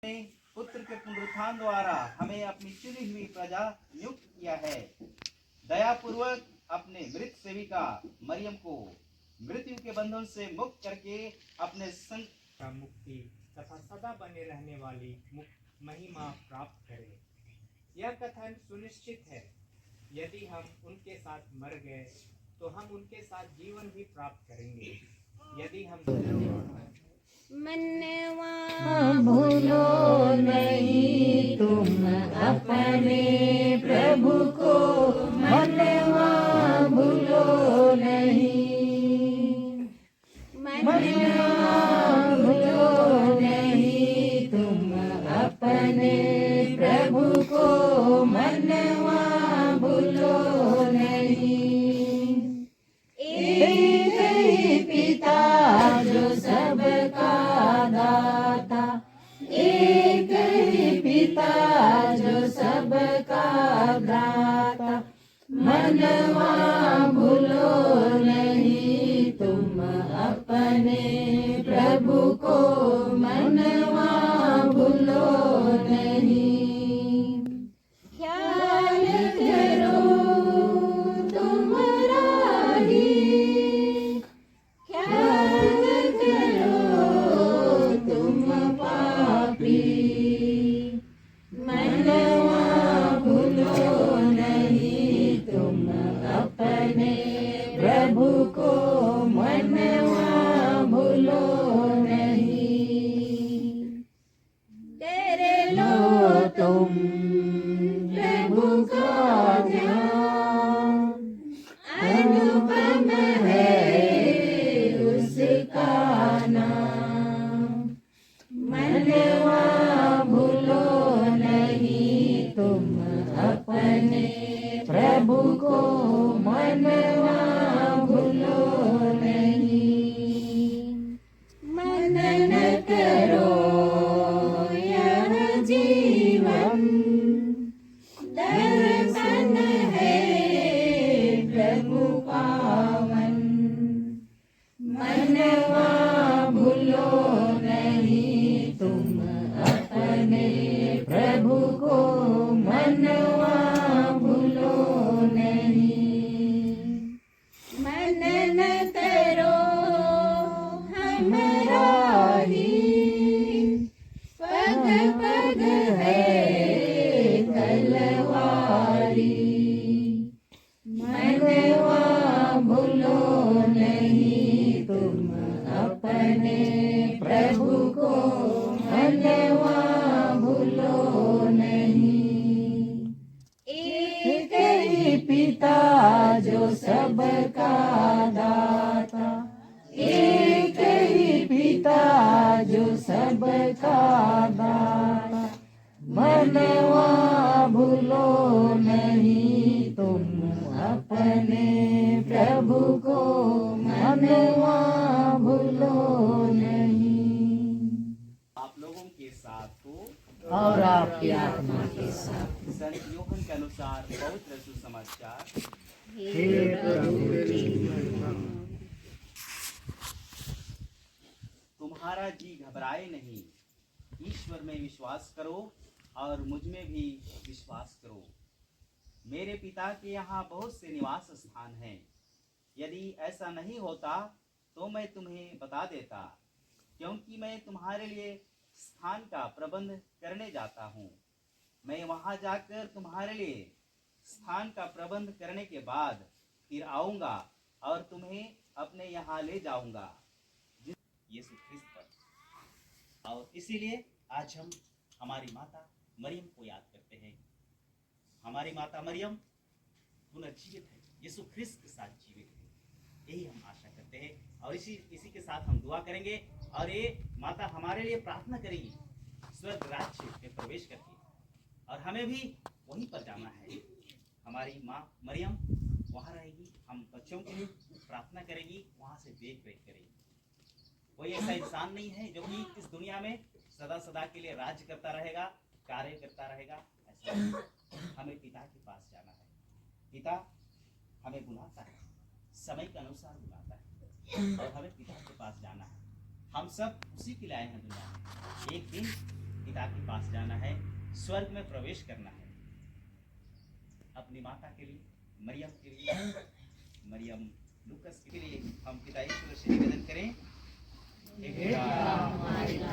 पुत्र के पुनरुत्थान द्वारा हमें अपनी चुनी हुई प्रजा नियुक्त किया है। दयापूर्वक अपने मृत सेविका मरियम को मृत्यु के बंधन से मुक्त करके अपने संग का मुक्ति तथा सदा बने रहने वाली महिमा प्राप्त करें। यह कथन सुनिश्चित है, यदि हम उनके साथ मर गए तो हम उनके साथ जीवन भी प्राप्त करेंगे। यदि हम मनवा भूलो नहीं तुम अपने प्रभु को, मनवा भूलो नहीं, मनवा भूलो नहीं तुम अपने प्रभु को, मनवा भूलो नहीं। एक ही पिता जो सबका दाता, एक ही पिता जो सबका दाता, मनवा भूलो नहीं तुम अपने प्रभु को, मनवा भूलो नहीं। ख्याल करो तुम्हारा ही, ख्याल करो तुम पापी, मनवा भूलो नहीं तुम अपने प्रभु को, मनवा भूलो नहीं। तेरे लो तुम प्रभु का ध्यान, अनुपम है उसका नाम, मनवा भूलो नहीं तुम अपने प्रभु को, मनवा भूलो नहीं। मनन करो यह जीवन, दर्शन है प्रभु पावन, मनवा भूलो नहीं तुम अपने प्रभु को, मनवा भूलो नहीं। मनन करो हमारा ही, पग पग है तलवारी, मनवा भूलो नहीं तुम अपने प्रभु को, मनवा भूलो नहीं। एक ही पिता जो सबका दाता, एक ही पिता जो सबका दाता, मनवा भूलो नहीं तुम अपने प्रभु को, मनवा भूलो नहीं। आप लोगों के साथ हो और आपकी आत्मा के साथ। संत यूहन्ना के अनुसार पवित्र सुसमाचार। हे प्रभु तेरी महिमा। तुम्हारा जी घबराए नहीं, ईश्वर में विश्वास करो और मुझ में भी विश्वास करो। मेरे पिता के यहाँ बहुत से निवास स्थान हैं। यदि ऐसा नहीं होता तो मैं तुम्हें बता देता, क्योंकि मैं तुम्हारे लिए स्थान का प्रबंध करने जाता हूँ। मैं वहाँ जाकर तुम्हारे लिए स्थान का प्रबंध करने के बाद फिर आऊँगा और तुम्हें अपने यहाँ ले जाऊँगा। यीशु ख्रिस्त पर। और इसीलिए आज हम हमारी माता मरियम को याद करते हैं। हमारी माता मरियम पुनर्जीवित है, यीशु ख्रिस्त के साथ जीवित है, यही हम आशा करते हैं। और इसी के साथ हम दुआ करेंगे और ये माता हमारे लिए प्रार्थना करेगी स्वर्ग राज्य में प्रवेश करके, और हमें भी वहीं पर जाना है। हमारी माँ मरियम वहाँ रहेगी, हम बच्चों के लिए प्रार्थना करेगी, वहाँ से देख रेख करेगी। कोई ऐसा इंसान नहीं है जो कि इस दुनिया में सदा सदा के लिए राज्य करता रहेगा, कार्य करता रहेगा, ऐसा नहीं। हमें पिता के पास जाना है। पिता हमें बुलाता है, समय के अनुसार बुलाता है और हमें पिता के पास जाना है। हम सब उसी के लिए आए हैं दुनिया में। एक दिन पिता के पास जाना है, स्वर्ग में प्रवेश करना है। अपनी माता के लिए, मरियम के लिए, मरियम लूकस के लिए हम पिता ईश्वर से निवेदन करें। हे पिता,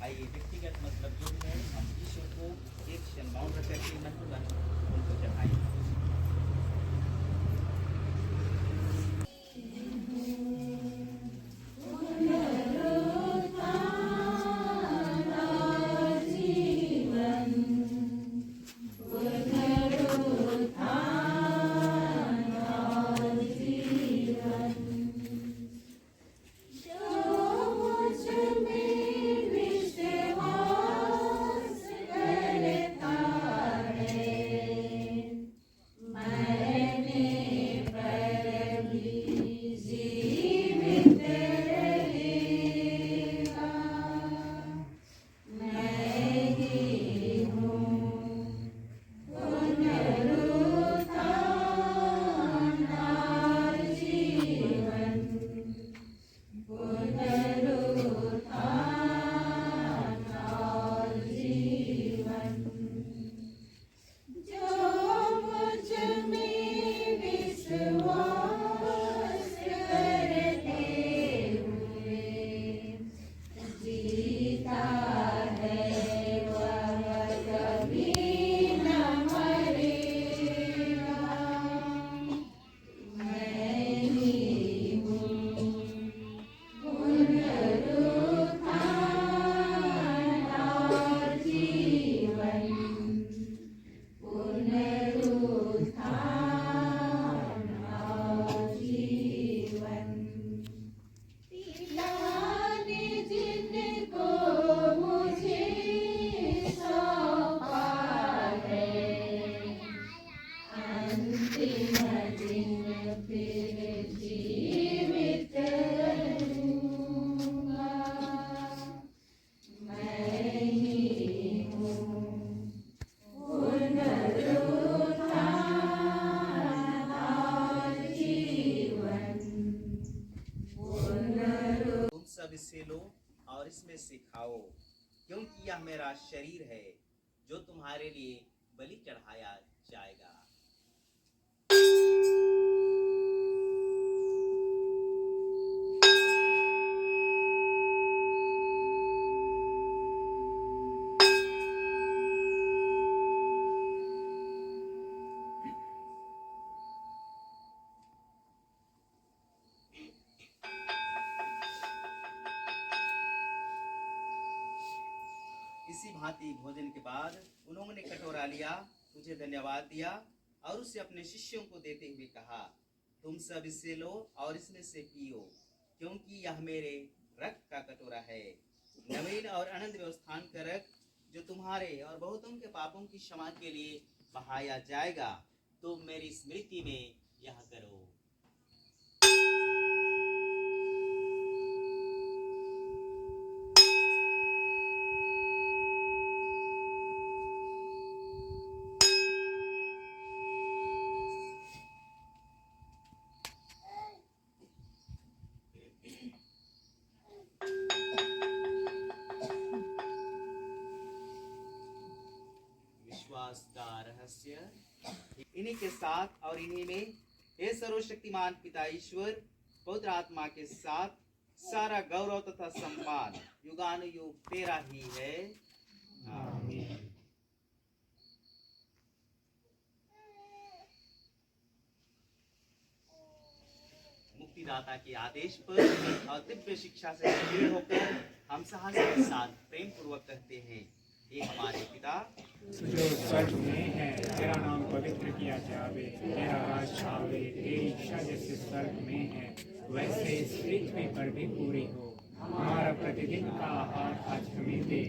आइए व्यक्तिगत मतलब जो भी है हम ईश्वर को एक क्षण मौन रख करके मन को उनको चढ़ाएं। इससे लो और इसमें से खाओ, क्योंकि यह मेरा शरीर है जो तुम्हारे लिए बलि चढ़ाया जाएगा। इसी भांति भोजन के बाद उन्होंने कटोरा लिया, तुझे धन्यवाद दिया और उसे अपने शिष्यों को देते हुए कहा, तुम सब इससे लो और इसमें से पियो, क्योंकि यह मेरे रक्त का कटोरा है, नवीन और अनंत व्यवस्थान का रक्त, जो तुम्हारे और बहुतों के पापों की क्षमा के लिए बहाया जाएगा। तुम मेरी स्मृति में यह करो। का रहस्य इन्हीं के साथ और इन्हीं में हे सर्वशक्तिमान पिता ईश्वर पवित्र आत्मा के साथ सारा गौरव तथा सम्मान युगानुयुग तेरा ही है। आमीन। मुक्तिदाता के आदेश पर और दिव्य शिक्षा से दृढ़ होकर हम साहस के साथ प्रेम पूर्वक कहते हैं, हे हमारे पिता जो स्वर्ग में है, तेरा नाम पवित्र किया जावे, तेरा राज आवे, तेरी इच्छा जैसे स्वर्ग में है वैसे इस पृथ्वी पर भी पूरी हो। हमारा प्रतिदिन का आहार आज हमें दे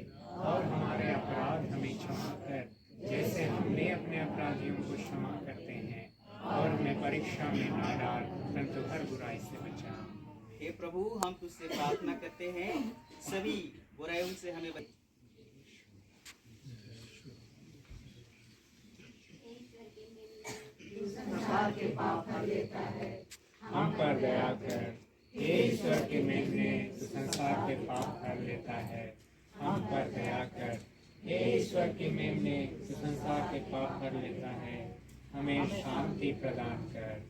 और हमारे अपराध हमें क्षमा कर, जैसे हमने अपने अपराधियों को क्षमा करते हैं, और हमें परीक्षा में न डाल परंतु हर बुराई से बचा। हे प्रभु, हम तुझसे प्रार्थना करते हैं, सभी बुराइयों से हमें संसार के पाप हर लेता है, हम पर दया कर। हे ईश्वर के मेमने तू संसार के पाप हर लेता है, हम पर दया कर। हे ईश्वर के मेमने तू संसार के पाप हर लेता है, हमें शांति प्रदान कर।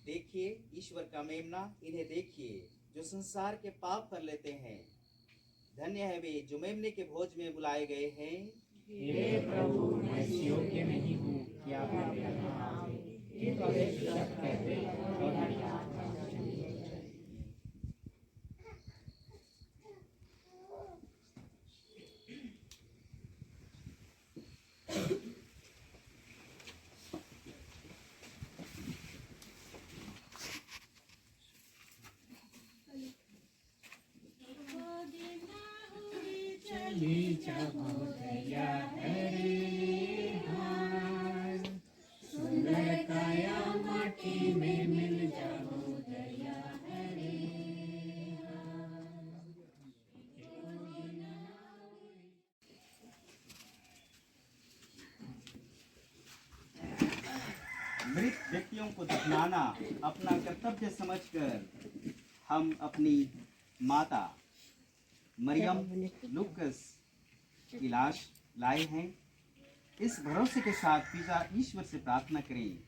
देखिए ईश्वर का मेमना, इन्हें देखिए जो संसार के पाप कर लेते हैं। धन्य है वे जो मेमने के भोज में बुलाए गए हैं। हे प्रभु, मैं इस योग्य नहीं हूँ कि आप मेरे यहाँ आए, किंतु एक शब्द कह दे और मेरी आत्मा चली जाएगी। चली जाओ दया हरे हार, सुंदर काया माटी में मिल जाओ दया हरे हार। मृत व्यक्तियों को दफनाना अपना कर्तव्य समझकर हम अपनी माता मरियम लुकस की लाश लाए हैं। इस भरोसे के साथ पिता ईश्वर से प्रार्थना करें,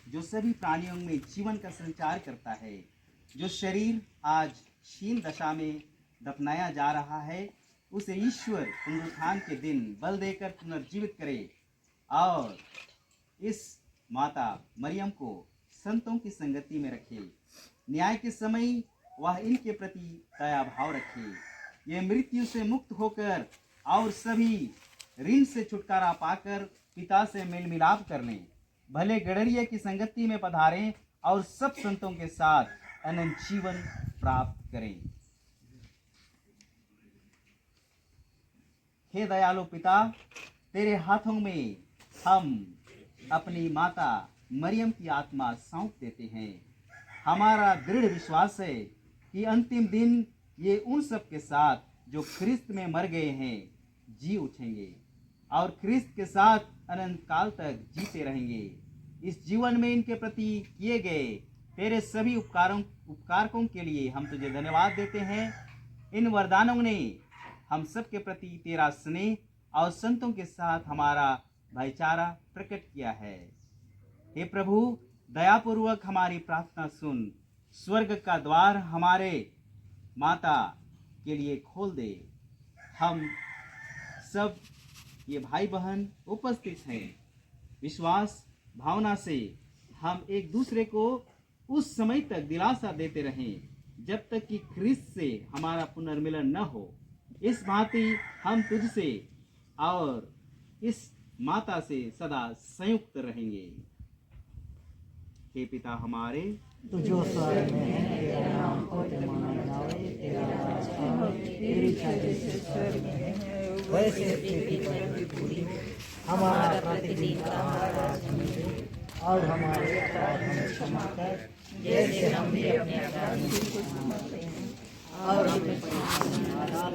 जो सभी प्राणियों में जीवन का संचार करता है। जो शरीर आज क्षीण दशा में दफनाया जा रहा है, उसे ईश्वर पुनरुत्थान के दिन बल देकर पुनर्जीवित करे और इस माता मरियम को संतों की संगति में रखे। न्याय के समय वह इनके प्रति दया भाव रखे। ये मृत्यु से मुक्त होकर और सभी ऋण से छुटकारा पाकर पिता से मेल मिलाप कर लें। भले गडरिया की संगति में पधारें और सब संतों के साथ अनंत जीवन प्राप्त करें। हे दयालु पिता, तेरे हाथों में हम अपनी माता मरियम की आत्मा सौंप देते हैं। हमारा दृढ़ विश्वास है कि अंतिम दिन ये उन सब के साथ जो ख्रिस्त में मर गए हैं जी उठेंगे और ख्रिस्त के साथ अनंत काल तक जीते रहेंगे। इस जीवन में इनके प्रति किए गए तेरे सभी उपकारकों के लिए हम तुझे धन्यवाद देते हैं। इन वरदानों ने हम सब के प्रति तेरा स्नेह और संतों के साथ हमारा भाईचारा प्रकट किया है। हे प्रभु, दयापूर्वक हमारी प्रार्थना सुन। स्वर्ग का द्वार हमारे माता के लिए खोल दे। हम सब ये भाई बहन उपस्थित हैं। विश्वास भावना से हम एक दूसरे को उस समय तक दिलासा देते रहें जब तक कि ख्रिस्त से हमारा पुनर्मिलन न हो। इस भांति हम तुझसे और इस माता से सदा संयुक्त रहेंगे। हे पिता हमारे, तू जो स्वर्ग में है, तेरा नाम पवित्र माना जाए, तेरा राज आए, तेरी इच्छा जैसे स्वर्ग में है वैसे पृथ्वी पर भी पूरी हो। हमारा प्रतिदिन का आहार आज हमें दे, और हमारे अपराध हमें क्षमा कर, जैसे हम भी अपने अपराधियों को क्षमा करते हैं, और हमें परीक्षा में न डाल।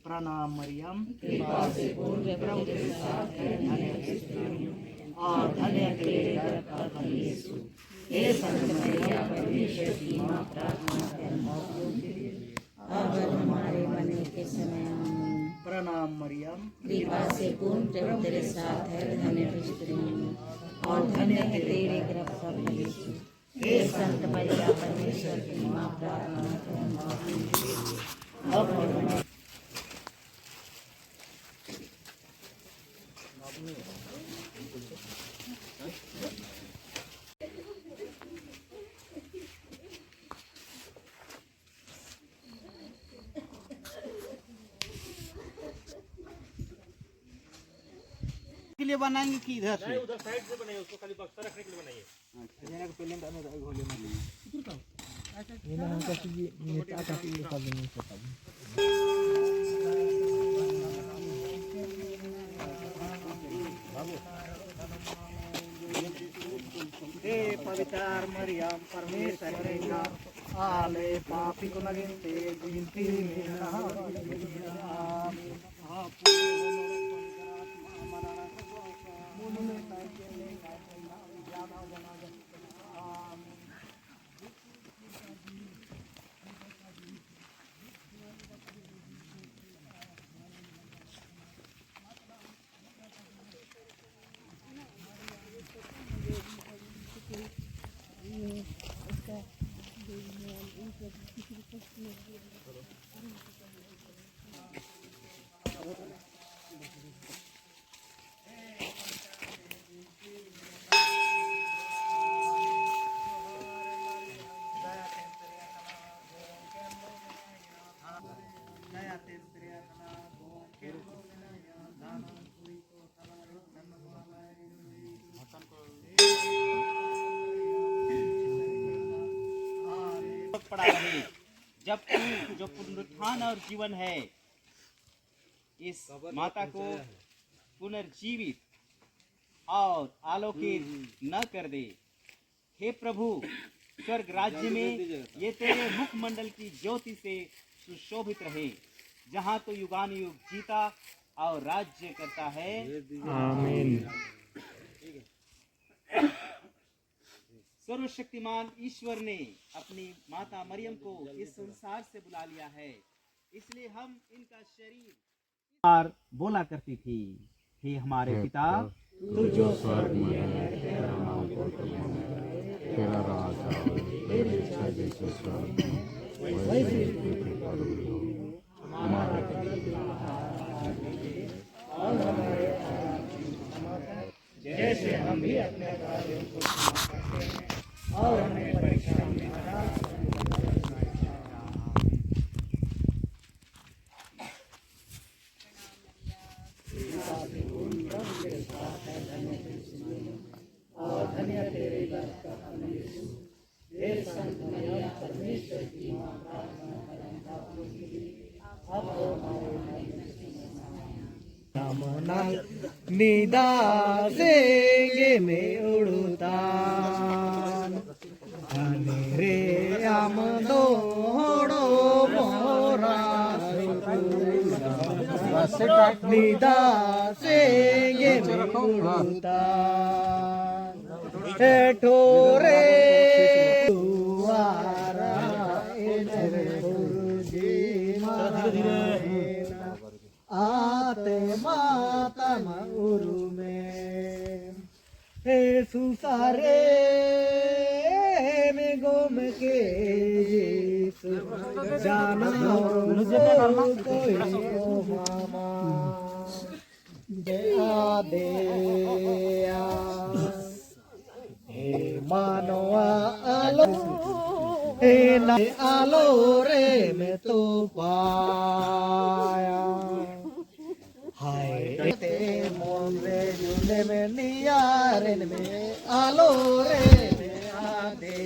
प्रणाम मरियम, कृपा से पूर्ण प्रभु के साथ है, धन्य है स्त्रियों में, और धन्य तेरे गर्भ का फल यीशु। हे संत मरिया, परमेश्वर की माँ, प्रार्थना करना अब हमारे मरने के समय आमीन। प्रणाम मरियम, कृपा से पूर्ण प्रभु तेरे साथ है, धन्य है स्त्रियों में, और धन्य है तेरे गर्भ का फल यीशु। हे संत मरिया, परमेश्वर की माँ, प्रार्थना करना अब हमारे के लिए बनाएंगे कि इधर से? उधर साइड से बनाइए, उसको खाली बक्सा रखने के लिए बनाइए। हे पवित्र मरियम, परमेश्वर के नाम Ale papi ko naging binti na amin. पड़ा रहे जब तू जो पुनरुत्थान और जीवन है इस माता को पुनर्जीवित और आलोकित न कर दे। हे प्रभु, स्वर्ग राज्य में ये तेरे मुखमंडल की ज्योति से सुशोभित रहे, जहाँ तो युगानुयुग जीता और राज्य करता है। आमीन। सर्वशक्तिमान ईश्वर ने अपनी माता मरियम को इस संसार से बुला लिया है, इसलिए हम इनका शरीर बोला करती थी, हे हमारे पिता, तू जो स्वर्ग में है, तेरा नाम तेरा राज आए, तेरी इच्छा जैसे स्वर्ग में वैसे पृथ्वी पर भी हो। हमारा और हमारे जैसे हम भी अपने कार्यों को करते हैं और हमें परीक्षा में और धन्य तेरे घर का हे संत मरियम परमेश्वर की मां, प्रार्थना करें पापों के लिए अब और हमारे कामना निदा देंगे में उड़ता रे आम दोड़ो मोरा निदा देंगे में उड़ता ठोरे दुआरा आते माता मऊरू में सुसारे में गोम के यीशु जाना कोई ओ मामा दे हे मानवा आलो हे ना आलो रे में तो पाया हाय ते मोन रे झूले में नियारन में आलो रे में आदे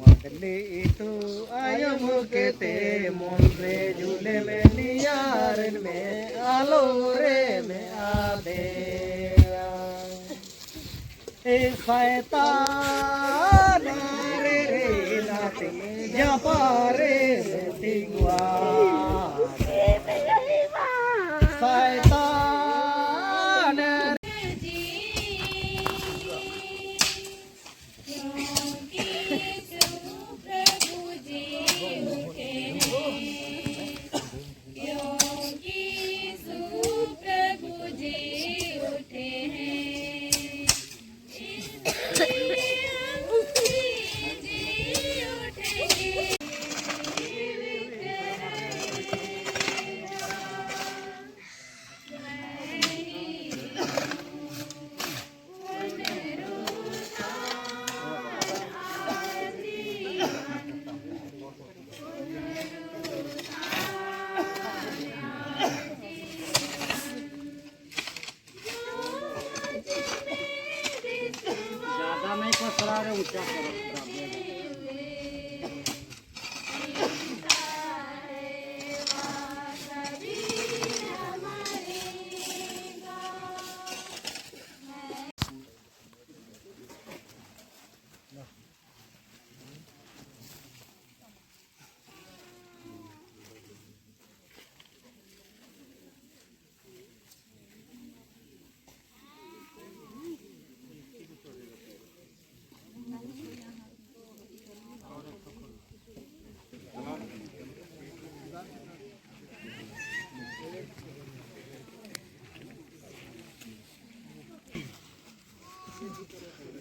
मगले तो आयो मुके ते मोन रे झूले में नियारन में आलो रे में आदे ए शैतान रे रे नाते जापारे तिगवा शैतान ऊंचा करो